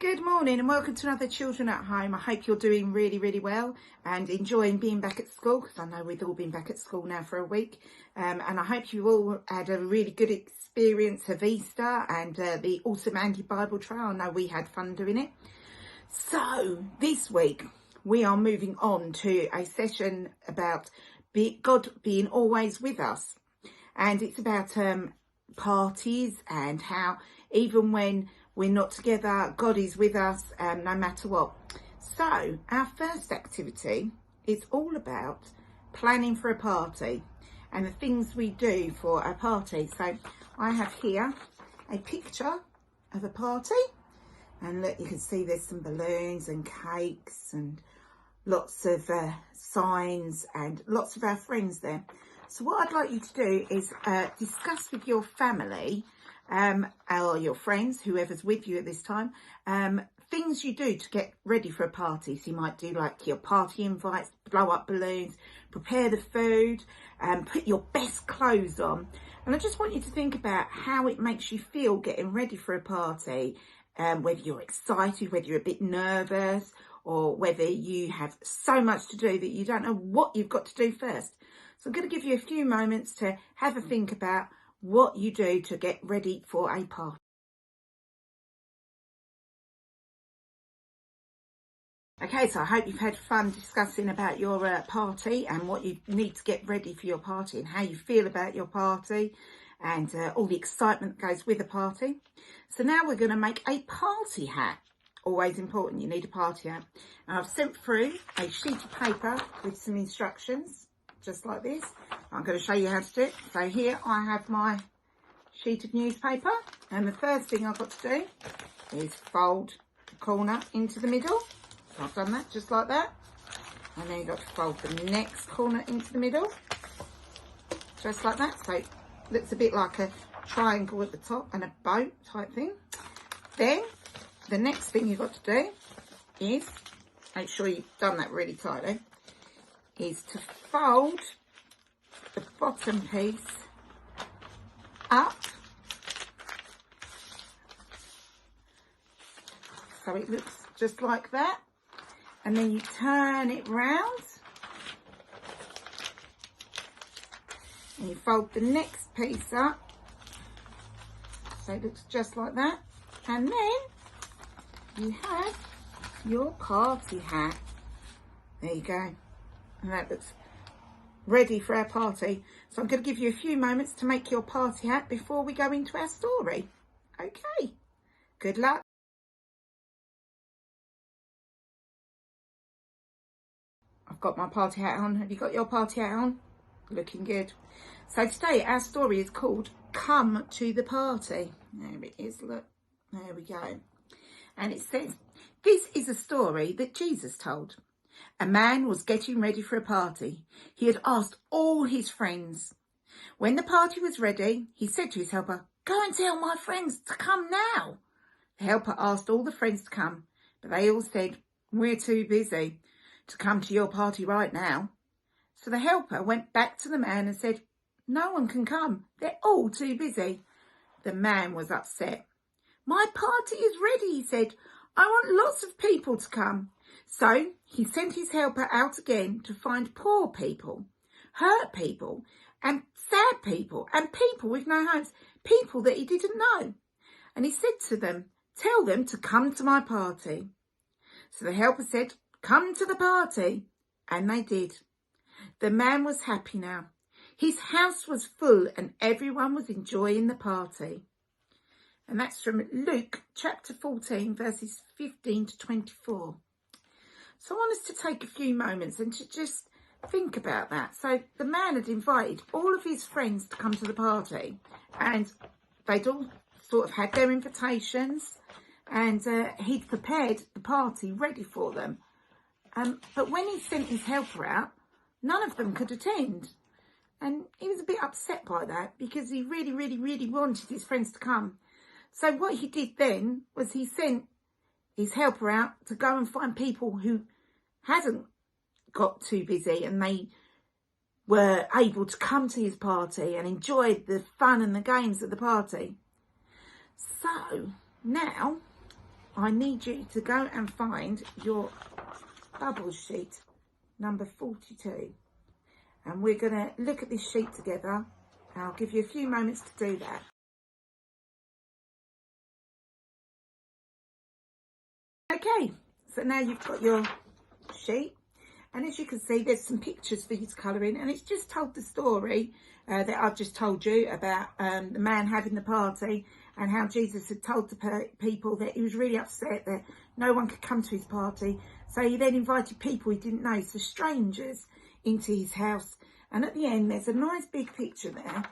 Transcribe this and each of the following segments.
Good morning and welcome to another Children at Home. I hope you're doing really well and enjoying being back at school, because I know we've all been back at school now for a week. And I hope you all had a really good experience of Easter and the awesome anti-Bible trial. I know we had fun doing it. So this week we are moving on to a session about God being always with us. And it's about parties and how even when we're not together, God is with us no matter what. So our first activity is all about planning for a party and the things we do for a party. So I have here a picture of a party, and look, you can see there's some balloons and cakes and lots of signs and lots of our friends there. So what I'd like you to do is discuss with your family or your friends, whoever's with you at this time, things you do to get ready for a party. So you might do like your party invites, blow up balloons, prepare the food, put your best clothes on. And I just want you to think about how it makes you feel getting ready for a party, whether you're excited, whether you're a bit nervous, or whether you have so much to do that you don't know what you've got to do first. So I'm going to give you a few moments to have a think about what you do to get ready for a party. Okay, so I hope you've had fun discussing about your party and what you need to get ready for your party and how you feel about your party and all the excitement that goes with a party. So now we're going to make a party hat. Always important, you need a party hat. And I've sent through a sheet of paper with some instructions, just like this. I'm going to show you how to do it. So here I have my sheet of newspaper, and the first thing I've got to do is fold the corner into the middle. So I've done that just like that. And then you've got to fold the next corner into the middle, just like that. So it looks a bit like a triangle at the top and a boat type thing. Then the next thing you've got to do is, make sure you've done that really tightly, is to fold the bottom piece up so it looks just like that, and then you turn it round and you fold the next piece up so it looks just like that, and then you have your party hat. There you go, and that looks ready for our party. So I'm going to give you a few moments to make your party hat before we go into our story. Okay, good luck. I've got my party hat on. Have you got your party hat on? Looking good. So today our story is called Come to the Party. There it is, look. There we go. And it says, this is a story that Jesus told. A man was getting ready for a party. He had asked all his friends. When the party was ready, he said to his helper, "Go and tell my friends to come now." The helper asked all the friends to come, but they all said, "We're too busy to come to your party right now." So the helper went back to the man and said, "No one can come. They're all too busy." The man was upset. "My party is ready," he said. "I want lots of people to come." So he sent his helper out again to find poor people, hurt people, and sad people, and people with no homes, people that he didn't know. And he said to them, "Tell them to come to my party." So the helper said, "Come to the party." And they did. The man was happy now. His house was full and everyone was enjoying the party. And that's from Luke chapter 14, verses 15 to 24. So I want us to take a few moments and to just think about that. So the man had invited all of his friends to come to the party, and they'd all sort of had their invitations, and he'd prepared the party ready for them. But when he sent his helper out, none of them could attend. And he was a bit upset by that, because he really wanted his friends to come. So what he did then was he sent his helper out to go and find people who hadn't got too busy and they were able to come to his party and enjoy the fun and the games at the party. So now I need you to go and find your bubble sheet number 42. And we're going to look at this sheet together. I'll give you a few moments to do that. Okay, so now you've got your sheet. And as you can see, there's some pictures for you to colour in. And it's just told the story that I've just told you about the man having the party and how Jesus had told the people that he was really upset that no one could come to his party. So he then invited people he didn't know, so strangers, into his house. And at the end, there's a nice big picture there.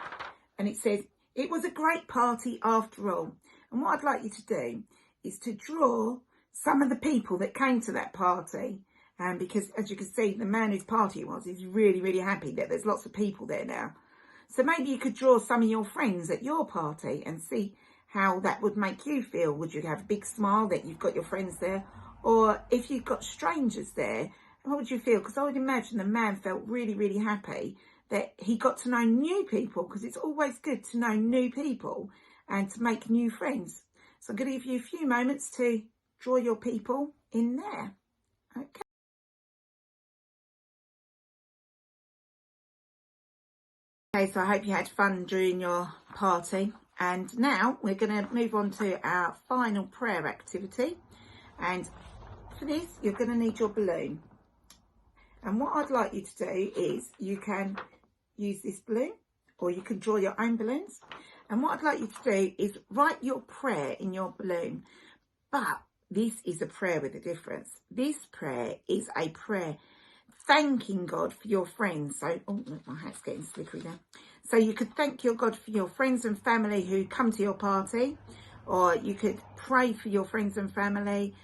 And it says, "It was a great party after all." And what I'd like you to do is to draw some of the people that came to that party. Because as you can see, the man whose party it was is really, really happy that there's lots of people there now. So maybe you could draw some of your friends at your party and see how that would make you feel. Would you have a big smile that you've got your friends there? Or if you've got strangers there, how would you feel? Because I would imagine the man felt really, really happy that he got to know new people, because it's always good to know new people and to make new friends. So I'm going to give you a few moments to draw your people in there. Okay. Okay, so I hope you had fun during your party. And now we're going to move on to our final prayer activity. And for this, you're going to need your balloon. And what I'd like you to do is you can use this balloon or you can draw your own balloons. And what I'd like you to do is write your prayer in your balloon. But this is a prayer with a difference. This prayer is a prayer thanking God for your friends. So, oh, my hat's getting slippery now. So you could thank your God for your friends and family who come to your party, or you could pray for your friends and family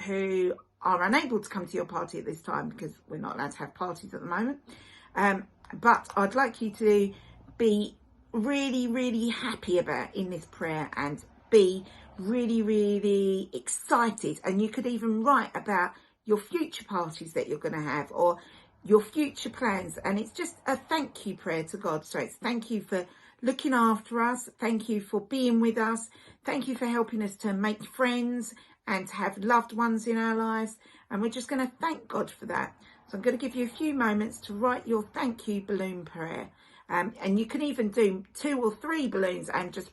who are unable to come to your party at this time, because we're not allowed to have parties at the moment. But I'd like you to be really, really happy about in this prayer and be really, really excited. And you could even write about your future parties that you're going to have or your future plans. And it's just a thank you prayer to God. So it's thank you for looking after us. Thank you for being with us. Thank you for helping us to make friends and to have loved ones in our lives. And we're just going to thank God for that. So I'm going to give you a few moments to write your thank you balloon prayer. And you can even do 2 or 3 balloons and just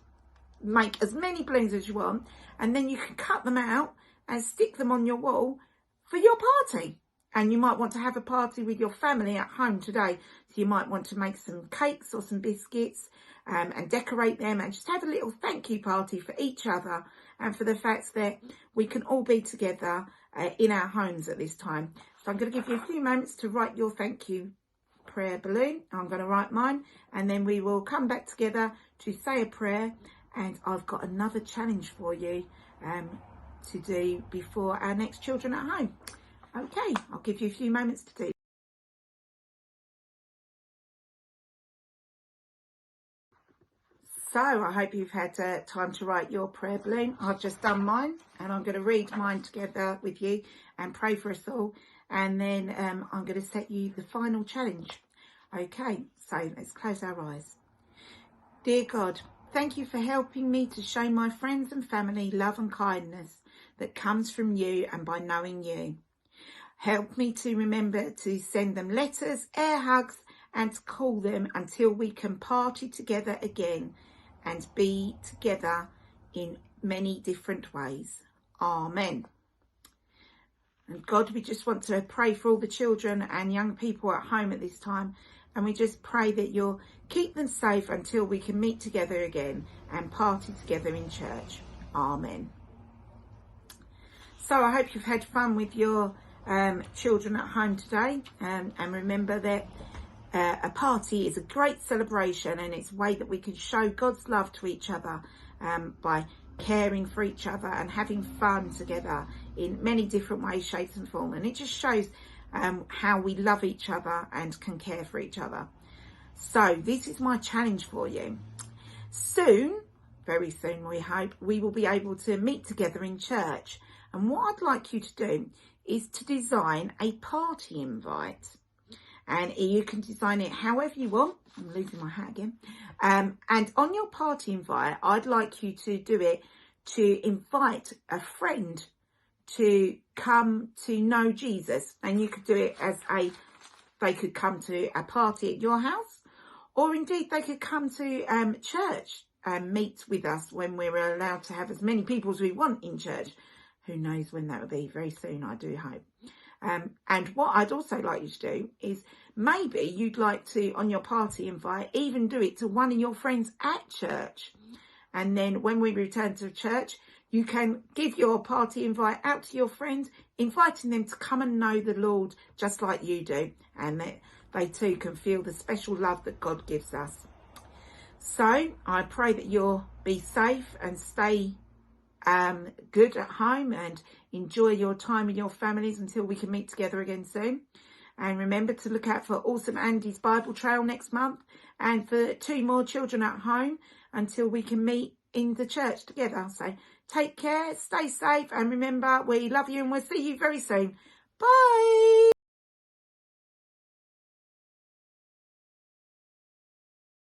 make as many balloons as you want. And then you can cut them out and stick them on your wall for your party. And you might want to have a party with your family at home today. So you might want to make some cakes or some biscuits and decorate them and just have a little thank you party for each other and for the fact that we can all be together in our homes at this time. So I'm going to give you a few moments to write your thank you prayer balloon. I'm going to write mine and then we will come back together to say a prayer. And I've got another challenge for you to do before our next children at home. Okay, I'll give you a few moments to do. So I hope you've had time to write your prayer balloon. I've just done mine and I'm going to read mine together with you and pray for us all. And then I'm going to set you the final challenge. Okay, so let's close our eyes. Dear God, thank you for helping me to show my friends and family love and kindness that comes from you and by knowing you. Help me to remember to send them letters, air hugs, and to call them until we can party together again and be together in many different ways. Amen. And God, we just want to pray for all the children and young people at home at this time. And we just pray that you'll keep them safe until we can meet together again and party together in church. Amen. So I hope you've had fun with your children at home today. And remember that a party is a great celebration and it's a way that we can show God's love to each other by caring for each other and having fun together in many different ways, shapes and forms. And it just shows how we love each other and can care for each other. So this is my challenge for you. Soon, very soon we hope, we will be able to meet together in church. And what I'd like you to do is to design a party invite. And you can design it however you want. I'm losing my hat again. And on your party invite, I'd like you to do it to invite a friend to come to know Jesus. And you could do it as they could come to a party at your house, or indeed they could come to church and meet with us when we're allowed to have as many people as we want in church. Who knows when that will be? Very soon, I do hope. And what I'd also like you to do is maybe you'd like to, on your party invite, even do it to one of your friends at church. And then when we return to church, you can give your party invite out to your friends, inviting them to come and know the Lord just like you do. And they too can feel the special love that God gives us. So I pray that you'll be safe and stay good at home and enjoy your time with your families until we can meet together again soon. And remember to look out for Awesome Andy's Bible Trail next month, and for 2 more children at home until we can meet in the church together. So take care, stay safe, and remember, we love you and we'll see you very soon. Bye.